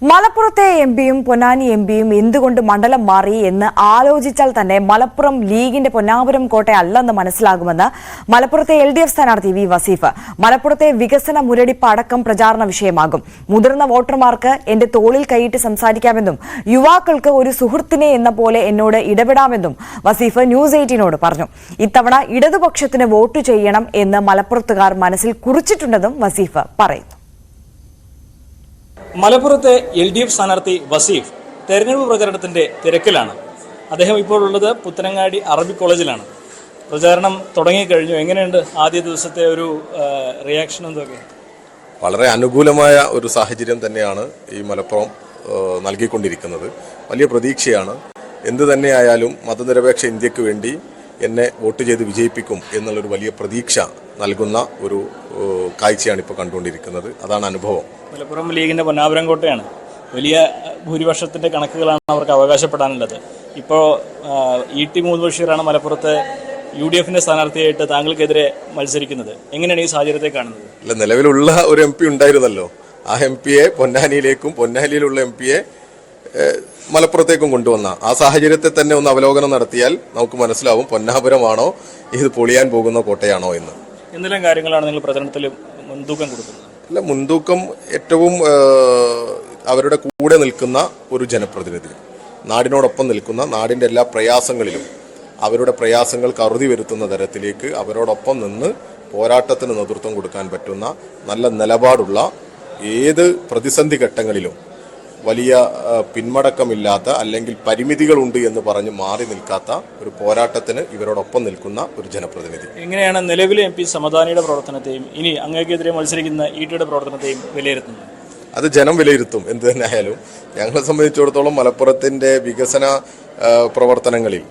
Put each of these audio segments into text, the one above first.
മലപ്പുറത്തെ എംപിയും പൊന്നാനി എംപിയും എന്തുകൊണ്ട് മണ്ഡലം മാറി എന്ന് ആലോചിച്ചാൽ തന്നെ മലപ്പുറം ലീഗിന്റെ പൊന്നാപുരം കോട്ടയല്ലെന്ന് മനസ്സിലാകുമെന്ന് മലപ്പുറത്തെ LDF സ്ഥാനാർത്ഥി വി വസീഫ്. മലപ്പുറത്തെ വികസന മുരടിപ്പ് അടക്കം പ്രചാരണ വിഷയമാകും. മുതിർന്ന വോട്ടർമാർക്ക് എന്റെ തോളിൽ കൈയിട്ട് സംസാരിക്കാമെന്നും യുവാക്കൾക്ക് ഒരു സുഹൃത്തിനെ എന്ന പോലെ എന്നോട് ഇടപെടാമെന്നും വസീഫ് ന്യൂസ് 18നോട് പറഞ്ഞു. ഇത്തവണ ഇടതുപക്ഷത്തിന് വോട്ട് ചെയ്യണം എന്ന് മലപ്പുറത്തുകാർ മനസ്സിൽ കുറിച്ചിട്ടുണ്ടെന്നും വസീഫ് പറയുന്നു. മലപ്പുറത്തെ LDF സ്ഥാനാർത്ഥി വസീഫ് തെരഞ്ഞെടുപ്പ് പ്രചാരണത്തിന്റെ തിരക്കിലാണ്. അദ്ദേഹം ഇപ്പോൾ ഉള്ളത് പുത്തനങ്ങാടി അറബിക് കോളേജിലാണ്. പ്രചാരണം തുടങ്ങിക്കഴിഞ്ഞു. എങ്ങനെയുണ്ട് ആദ്യ ദിവസത്തെ ഒരു റിയാക്ഷൻ? എന്തൊക്കെ? വളരെ അനുകൂലമായ ഒരു സാഹചര്യം തന്നെയാണ് ഈ മലപ്പുറം നൽകിക്കൊണ്ടിരിക്കുന്നത്. വലിയ പ്രതീക്ഷയാണ്. എന്തു തന്നെയായാലും മതനിരപേക്ഷ ഇന്ത്യക്ക് വേണ്ടി എന്നെ വോട്ട് ചെയ്ത് വിജയിപ്പിക്കും എന്നുള്ളൊരു വലിയ പ്രതീക്ഷ നൽകുന്ന ഒരു കാഴ്ചയാണ് ഇപ്പോൾ കണ്ടുകൊണ്ടിരിക്കുന്നത്. അതാണ് അനുഭവം. മലപ്പുറം ലീഗിന്റെ പൊന്നാപുരം കോട്ടയാണ്. വലിയ ഭൂരിപക്ഷത്തിന്റെ കണക്കുകളാണ് അവർക്ക് അവകാശപ്പെടാനുള്ളത്. ഇപ്പോൾ ET മുഹമ്മദ് ബഷീറാണ് മലപ്പുറത്തെ UDFന്റെ സ്ഥാനാർത്ഥിയായിട്ട് താങ്കൾക്കെതിരെ മത്സരിക്കുന്നത്. എങ്ങനെയാണ് ഈ സാഹചര്യത്തെ കാണുന്നത്? അല്ല, നിലവിലുള്ള ഒരു MP ഉണ്ടായിരുന്നല്ലോ. ആ MPയെ പൊന്നാനിയിലേക്കും പൊന്നാനിയിലുള്ള MPയെ മലപ്പുറത്തേക്കും കൊണ്ടുവന്ന ആ സാഹചര്യത്തെ തന്നെ ഒന്ന് അവലോകനം നടത്തിയാൽ നമുക്ക് മനസ്സിലാവും പൊന്നാപുരമാണോ ഇത് പൊളിയാൻ പോകുന്ന കോട്ടയാണോ എന്ന്. എന്തെല്ലാം കാര്യങ്ങളാണ് നിങ്ങൾ പ്രചരണത്തിൽ മുൻതൂക്കം കൊടുക്കുന്നത്? അല്ല, മുൻതൂക്കം ഏറ്റവും അവരുടെ കൂടെ നിൽക്കുന്ന ഒരു ജനപ്രതിനിധി, നാടിനോടൊപ്പം നിൽക്കുന്ന, നാടിൻ്റെ എല്ലാ പ്രയാസങ്ങളിലും അവരുടെ പ്രയാസങ്ങൾക്ക് അറുതി വരുത്തുന്ന തരത്തിലേക്ക് അവരോടൊപ്പം നിന്ന് പോരാട്ടത്തിന് നേതൃത്വം കൊടുക്കാൻ പറ്റുന്ന നല്ല നിലപാടുള്ള, ഏത് പ്രതിസന്ധി ഘട്ടങ്ങളിലും വലിയ പിന്മടക്കമില്ലാത്ത അല്ലെങ്കിൽ പരിമിതികളുണ്ട് എന്ന് പറഞ്ഞ് മാറി നിൽക്കാത്ത ഒരു പോരാട്ടത്തിന് ഇവരോടൊപ്പം നിൽക്കുന്ന ഒരു ജനപ്രതിനിധി. എങ്ങനെയാണ് നിലവിലെ MP സമദാനിയുടെ പ്രവർത്തനത്തെയും ഇനി അങ്ങേക്കെതിരെ മത്സരിക്കുന്ന ETയുടെ പ്രവർത്തനത്തെയും വിലയിരുത്തുന്നത്? അത് ജനം വിലയിരുത്തും. എന്ത് തന്നെ ആയാലും ഞങ്ങളെ സംബന്ധിച്ചിടത്തോളം മലപ്പുറത്തിൻ്റെ വികസന പ്രവർത്തനങ്ങളിൽ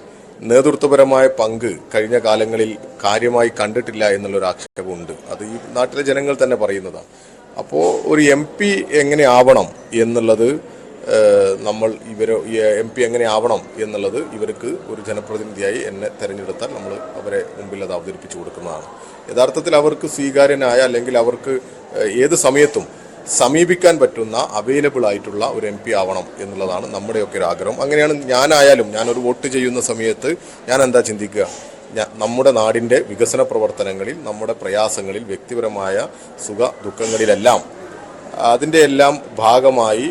നേതൃത്വപരമായ പങ്ക് കഴിഞ്ഞ കാലങ്ങളിൽ കാര്യമായി കണ്ടിട്ടില്ല എന്നുള്ളൊരു ആക്ഷേപമുണ്ട്. അത് ഈ നാട്ടിലെ ജനങ്ങൾ തന്നെ പറയുന്നതാണ്. അപ്പോൾ ഒരു MP എങ്ങനെ ആവണം എന്നുള്ളത് MP എങ്ങനെ ആവണം എന്നുള്ളത് ഇവർക്ക് ഒരു ജനപ്രതിനിധിയായി എന്നെ തെരഞ്ഞെടുത്താൽ നമ്മൾ അവരെ മുമ്പിൽ അത് അവതരിപ്പിച്ചു കൊടുക്കുന്നതാണ്. യഥാർത്ഥത്തിൽ അവർക്ക് സ്വീകാര്യനായ, അല്ലെങ്കിൽ അവർക്ക് ഏത് സമയത്തും സമീപിക്കാൻ പറ്റുന്ന, അവൈലബിൾ ആയിട്ടുള്ള ഒരു MP ആവണം എന്നുള്ളതാണ് നമ്മുടെയൊക്കെ ഒരു ആഗ്രഹം. അങ്ങനെയാണ് ഞാനായാലും, ഞാനൊരു വോട്ട് ചെയ്യുന്ന സമയത്ത് ഞാൻ എന്താ ചിന്തിക്കുക, നമ്മുടെ നാടിൻ്റെ വികസന പ്രവർത്തനങ്ങളിൽ, നമ്മുടെ പ്രയാസങ്ങളിൽ, വ്യക്തിപരമായ സുഖ ദുഃഖങ്ങളിലെല്ലാം അതിൻ്റെ എല്ലാം ഭാഗമായി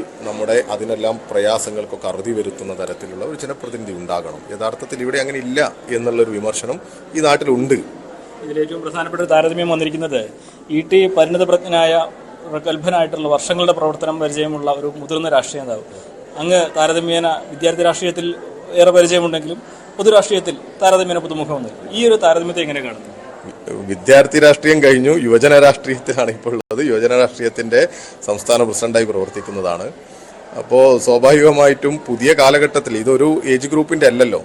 അതിനെല്ലാം പ്രയാസങ്ങൾക്കൊക്കെ അറുതി വരുത്തുന്ന തരത്തിലുള്ള ഒരു ജനപ്രതിനിധി ഉണ്ടാകണം. യഥാർത്ഥത്തിൽ ഇവിടെ അങ്ങനെ ഇല്ല എന്നുള്ളൊരു വിമർശനം ഈ നാട്ടിലുണ്ട്. ഇതിലേറ്റവും പ്രധാനപ്പെട്ട ഒരു താരതമ്യം വന്നിരിക്കുന്നത് ET പരിണതപ്രജ്ഞനായ, പ്രഗത്ഭനായിട്ടുള്ള, വർഷങ്ങളുടെ പ്രവർത്തനം പരിചയമുള്ള ഒരു മുതിർന്ന രാഷ്ട്രീയ നേതാവ്. അങ്ങ് താരതമ്യേന വിദ്യാർത്ഥി രാഷ്ട്രീയത്തിൽ ഏറെ പരിചയമുണ്ടെങ്കിലും പൊതുരാഷ്ട്രീയത്തിൽ താരതമ്യേന പുതുമുഖമെന്ന്. ഈ ഒരു താരതമ്യത്തെ എങ്ങനെ കാണുന്നു? വിദ്യാർത്ഥി രാഷ്ട്രീയം കഴിഞ്ഞു, യുവജന രാഷ്ട്രീയത്തിലാണ് ഇപ്പോൾ ഉള്ളത്. യുവജന രാഷ്ട്രീയത്തിൻ്റെ സംസ്ഥാന പ്രസിഡന്റായി പ്രവർത്തിക്കുന്നതാണ്. അപ്പോൾ സ്വാഭാവികമായിട്ടും പുതിയ കാലഘട്ടത്തിൽ ഇതൊരു ഏജ് ഗ്രൂപ്പിൻ്റെ അല്ലല്ലോ.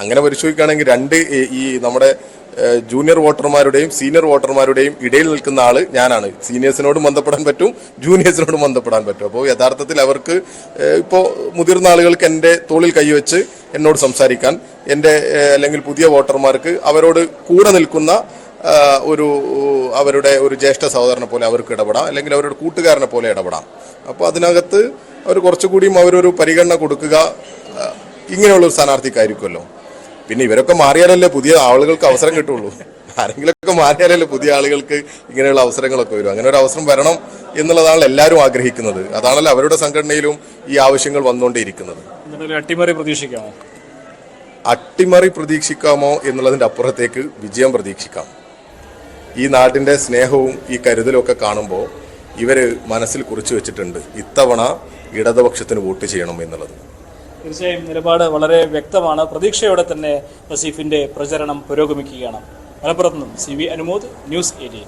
അങ്ങനെ പരിശോധിക്കുകയാണെങ്കിൽ ഈ നമ്മുടെ ജൂനിയർ വോട്ടർമാരുടെയും സീനിയർ വോട്ടർമാരുടെയും ഇടയിൽ നിൽക്കുന്ന ആള് ഞാനാണ്. സീനിയേഴ്സിനോടും ബന്ധപ്പെടാൻ പറ്റും, ജൂനിയേഴ്സിനോടും ബന്ധപ്പെടാൻ പറ്റും. അപ്പോൾ യഥാർത്ഥത്തിൽ അവർക്ക് ഇപ്പോൾ മുതിർന്ന ആളുകൾക്ക് എൻ്റെ തോളിൽ കൈവച്ച് എന്നോട് സംസാരിക്കാൻ, അല്ലെങ്കിൽ പുതിയ വോട്ടർമാർക്ക് അവരോട് കൂടെ നിൽക്കുന്ന അവരുടെ ഒരു ജ്യേഷ്ഠ സഹോദരനെ പോലെ അവർക്ക് ഇടപെടാം, അല്ലെങ്കിൽ അവരുടെ കൂട്ടുകാരനെ പോലെ ഇടപെടാം. അപ്പോൾ അതിനകത്ത് അവർ കുറച്ചുകൂടിയും അവരൊരു പരിഗണന കൊടുക്കുക ഇങ്ങനെയുള്ളൊരു സ്ഥാനാർത്ഥിക്കായിരിക്കുമല്ലോ. പിന്നെ ഇവരൊക്കെ മാറിയാലല്ലേ പുതിയ ആളുകൾക്ക് അവസരം കിട്ടുള്ളൂ. ആരെങ്കിലുമൊക്കെ മാറിയാലല്ലേ പുതിയ ആളുകൾക്ക് ഇങ്ങനെയുള്ള അവസരങ്ങളൊക്കെ വരും. അങ്ങനെ ഒരു അവസരം വരണം എന്നുള്ളതാണ് എല്ലാവരും ആഗ്രഹിക്കുന്നത്. അതാണല്ലോ അവരുടെ സംഘടനയിലും ഈ ആവശ്യങ്ങൾ വന്നുകൊണ്ടേയിരിക്കുന്നത്. അട്ടിമറി പ്രതീക്ഷിക്കാമോ എന്നുള്ളതിൻ്റെ അപ്പുറത്തേക്ക് വിജയം പ്രതീക്ഷിക്കാം. ഈ നാട്ടിൻ്റെ സ്നേഹവും ഈ കരുതലും ഒക്കെ കാണുമ്പോൾ ഇവര് മനസ്സിൽ കുറിച്ചു വെച്ചിട്ടുണ്ട്, ഇത്തവണ ഇടതുപക്ഷത്തിന് വോട്ട് ചെയ്യണം എന്നുള്ളത്. തീർച്ചയായും നിലപാട് വളരെ വ്യക്തമാണ്. പ്രതീക്ഷയോടെ തന്നെ വസീഫിന്റെ പ്രചരണം പുരോഗമിക്കുകയാണ്. മലപ്പുറത്ത് നിന്നും CV അനുമോദ്, ന്യൂസ് 18.